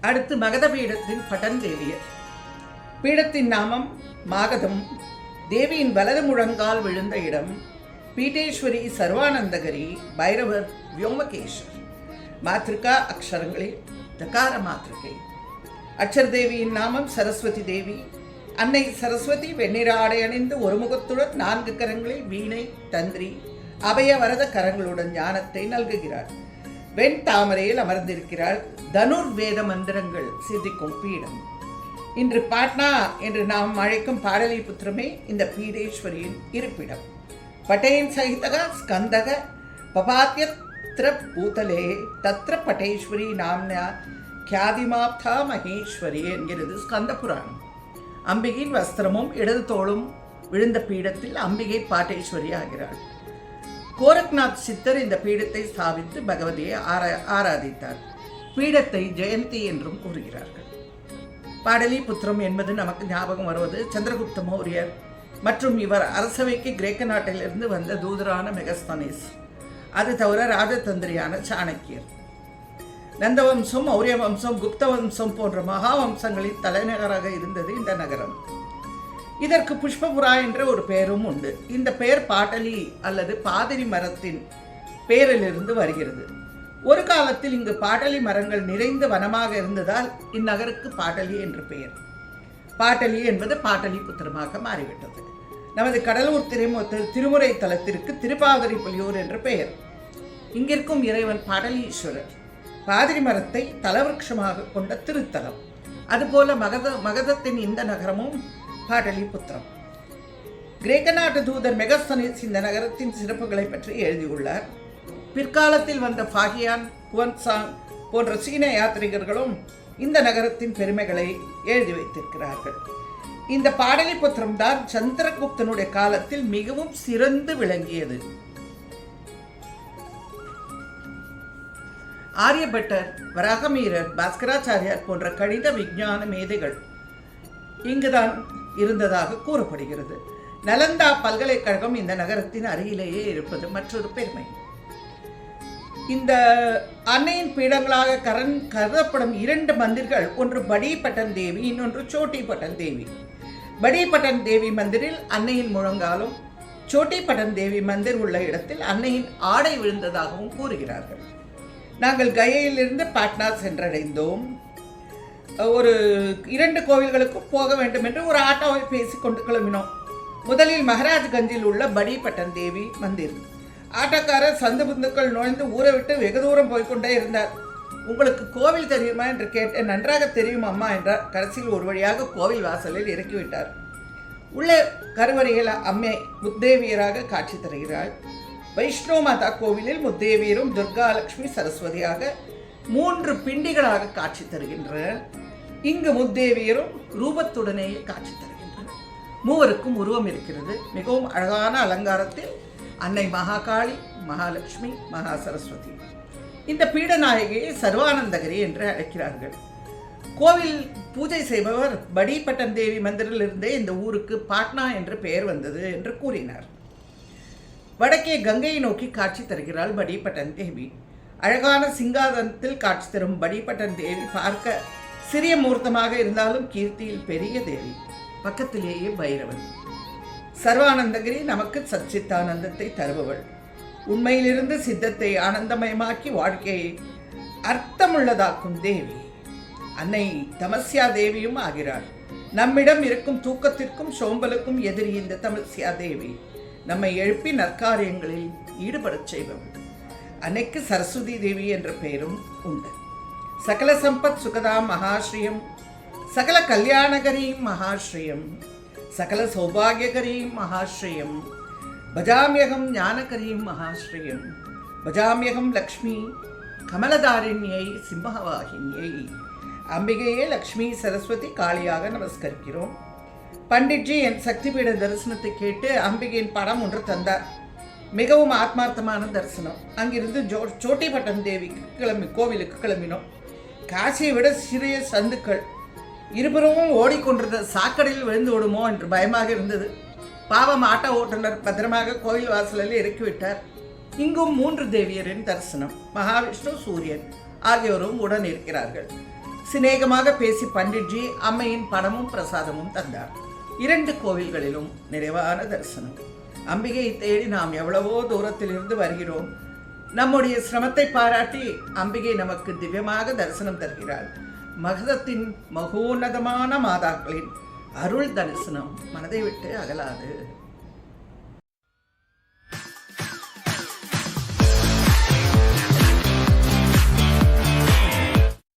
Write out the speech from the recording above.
அடுத்து மகத பீடத்தின் பட்டன் தேவியர். பீடத்தின் நாமம் மாகதம். தேவியின் வலது முழங்கால் விழுந்த இடம். பீட்டேஸ்வரி சர்வானந்தகரி, பைரவர் வியோமகேஸ்வர். மாத்திருக்கா அக்ஷரங்களில் தகார மாத்திருக்கை. அக்ஷர தேவியின் நாமம் சரஸ்வதி தேவி. அன்னை சரஸ்வதி வெண்ணிற ஆடை அணிந்து ஒரு முகத்துடன் 4 கரங்களில் வீணை, தந்திரி, அபயவரத கரங்களுடன் ஞானத்தை நல்குகிறார். வெண் தாமரையில் அமர்ந்திருக்கிறார். தனுர் வேத மந்திரங்கள் சித்திக்கும் பீடம். இன்று பாட்னா என்று நாம் அழைக்கும் பாடலிபுத்திரமே இந்த பீடேஸ்வரியின் இருப்பிடம். பட்டேன் சகிதக ஸ்கந்தக பபாத்யத்ர பூதலே தத்ர பட்டேஸ்வரி நாம்னா கியாதிமாப்தா மகேஸ்வரி என்கிறது ஸ்கந்த புராணம். அம்பிகையின் வஸ்திரமும் இடது தோளும் விழுந்த பீடத்தில் அம்பிகை பாட்டேஸ்வரி ஆகிறாள். கோரக்நாத் சித்தர் இந்த பீடத்தை ஸ்தாபித்து பகவதியை ஆராதித்தார். பீடத்தை ஜெயந்தி என்றும் கூறுகிறார்கள். பாடலிபுத்திரம் என்பது நமக்கு ஞாபகம் வருவது சந்திரகுப்த மௌரியர் மற்றும் இவர் அரசவைக்கு கிரேக்க நாட்டிலிருந்து வந்த தூதரான மெகஸ்தனீஸ். அது தவிர ராஜதந்திரியான சாணக்கியர். நந்தவம்சம், மௌரிய வம்சம், குப்த வம்சம் போன்ற மகா வம்சங்களின் தலைநகராக இருந்தது இந்த நகரம். இதற்கு புஷ்பபுரா என்ற ஒரு பெயரும் உண்டு. இந்த பெயர் பாட்டலி அல்லது பாதிரி மரத்தின் பெயரிலிருந்து வருகிறது. ஒரு காலத்தில் இங்கு பாட்டலி மரங்கள் நிறைந்த வனமாக இருந்ததால் இந்நகருக்கு பாட்டலி என்று பெயர். பாட்டலி என்பது பாட்டலிபுத்திரமாக மாறிவிட்டது. நமது கடலூர் திருமுறை தலத்திற்கு திருப்பாதிரிப்புலியூர் என்று பெயர். இங்கிருக்கும் இறைவன் பாடலீஸ்வரர். பாதிரி மரத்தை தலவிருட்சமாக கொண்ட திருத்தலம். அதுபோல மகதத்தின் இந்த நகரமும் பாடலிபுத்திரம். கிரேக்க நாட்டு தூதர் மெகஸ்தனீஸ் இந்த நகரத்தின் சிறப்புகளை பற்றி எழுதியுள்ளார். பிற்காலத்தில் வந்த ஃபாகியான், குவன்சாங் போன்ற சீன யாத்ரிகர்களும் இந்த நகரத்தின் பெருமைகளை எழுதி வைத்திருக்கிறார்கள். இந்த பாடலிபுத்திரம் தான் சந்திரகுப்தனுடைய காலத்தில் மிகவும் சிறந்து விளங்கியது. ஆரியபட்டர், வராகமீரர், பாஸ்கராச்சாரியார் போன்ற கணித விஞ்ஞான மேதைகள் இங்குதான் இருந்ததாக கூறப்படுகிறது. நலந்தா பல்கலைக்கழகம் இந்த நகரத்தின் அருகிலேயே இருப்பது மற்றொரு பெருமை. இந்த அன்னையின் பீடங்களாக கருதப்படும் 2 மந்திர்கள், ஒன்று படி பட்டன் தேவி, இன்னொன்று சோட்டி பட்டன் தேவி. படி பட்டன் தேவி மந்திரில் அன்னையின் முழங்காலும், சோட்டி பட்டன் தேவி மந்திர் உள்ள இடத்தில் அன்னையின் ஆடை விழுந்ததாகவும் கூறுகிறார்கள். நாங்கள் கயையிலிருந்து பாட்னா சென்றடைந்தோம். ஒரு 2 கோவில்களுக்கும் போக வேண்டும் என்று ஒரு ஆட்டோவை பேசிக்கொண்டு கிளம்பினோம். முதலில் மகாராஜ்கஞ்சில் உள்ள படி பட்டன் தேவி மந்திர். ஆட்டோக்காரர் சந்து புந்துக்கள் நுழைந்து ஊரை விட்டு வெகு தூரம் போய்கொண்டே இருந்தார். உங்களுக்கு கோவில் தெரியுமா என்று கேட்டேன். நன்றாக தெரியும் அம்மா என்றார். கடைசியில் ஒரு வழியாக கோவில் வாசலில் இறக்கிவிட்டார். உள்ளே கருவறையில் அம்மை முத்தேவியராக காட்சி தருகிறாள். வைஷ்ணவ மாதா கோவிலில் முத்தேவியரும் துர்கா லட்சுமி சரஸ்வதியாக 3 பிண்டிகளாக காட்சி தருகின்றனர். இங்கு முத்தேவியரும் ரூபத்துடனேயே காட்சி தருகின்றனர். மூவருக்கும் உருவம் இருக்கிறது. மிகவும் அழகான அலங்காரத்தில் அன்னை மகாகாளி, மகாலட்சுமி, மகா சரஸ்வதி. இந்த பீடநாயகியை சர்வானந்தகரி என்று அழைக்கிறார்கள். கோவில் பூஜை செய்பவர் படி பட்டன் தேவி மந்திரிலிருந்தே இந்த ஊருக்கு பாட்னா என்று பெயர் வந்தது என்று கூறினார். வடக்கே கங்கையை நோக்கி காட்சி தருகிறாள் படி பட்டன் தேவி. அழகான சிங்காதனத்தில் காட்சி தரும் படி பட்டன் தேவி பார்க்க சிறிய மூர்த்தமாக இருந்தாலும் கீர்த்தியில் பெரிய தேவி. பக்கத்திலேயே பைரவன். சர்வானந்தகிரி நமக்கு சச்சித்தானந்தத்தை தருபவள். உண்மையிலிருந்து சித்தத்தை ஆனந்தமயமாக்கி வாழ்க்கையை அர்த்தமுள்ளதாக்கும் தேவி. அன்னை தமஸ்யா தேவியும் ஆகிறாள். நம்மிடம் இருக்கும் தூக்கத்திற்கும் சோம்பலுக்கும் எதிரி இந்த தமஸ்யா தேவி. நம்மை எழுப்பி நற்காரியங்களில் ஈடுபடச் செய்பவள். அன்னைக்கு சரஸ்வதி தேவி என்ற பெயரும் உண்டு. சகல சம்பத் சுகதாம் மகாஸ்ரீயம், சகல கல்யாணகரீம் மகாஸ்ரீயம், சகல சௌபாகியகரீம் மகாஸ்ரீயம், பஜாமியகம் ஞானகரீம் மகாஸ்ரீயம், பஜாமியகம் லக்ஷ்மி கமலதாரிணியை சிம்மவாகினியை. அம்பிகையே லக்ஷ்மி சரஸ்வதி காளியாக நமஸ்கரிக்கிறோம். பண்டிட்ஜி என் சக்தி பீட தரிசனத்தை கேட்டு அம்பிகையின் படம் ஒன்று தந்தார். மிகவும் ஆத்மார்த்தமான தரிசனம். அங்கிருந்து சோட்டி பட்டன் தேவிக்கு கோவிலுக்கு கிளம்பினோம். காசியை விட சிறிய சந்துக்கள். இருபுறமும் ஓடிக்கொண்டிருந்த சாக்கடையில் விழுந்து விடுமோ என்று பயமாக இருந்தது. பாவம் ஆட்டோ ஓட்டுநர் பத்திரமாக கோவில் வாசலில் இறக்கிவிட்டார். இங்கும் 3 தேவியரின் தரிசனம். மகாவிஷ்ணு, சூரியன் ஆகியோரும் உடன் இருக்கிறார்கள். சிநேகமாக பேசி பண்டிட்ஜி அம்மையின் பணமும் பிரசாதமும் தந்தார். 2 கோவில்களிலும் நிறைவான தரிசனம். அம்பிகையை தேடி நாம் எவ்வளவோ தூரத்திலிருந்து வருகிறோம். நம்முடைய சிரமத்தை பாராட்டி அம்பிகை நமக்கு திவ்யமாக தரிசனம் தருகிறாள். மகதத்தின் மகோன்னதமான மாதாக்களின் அருள் தரிசனம் மனதை விட்டு அகலாது.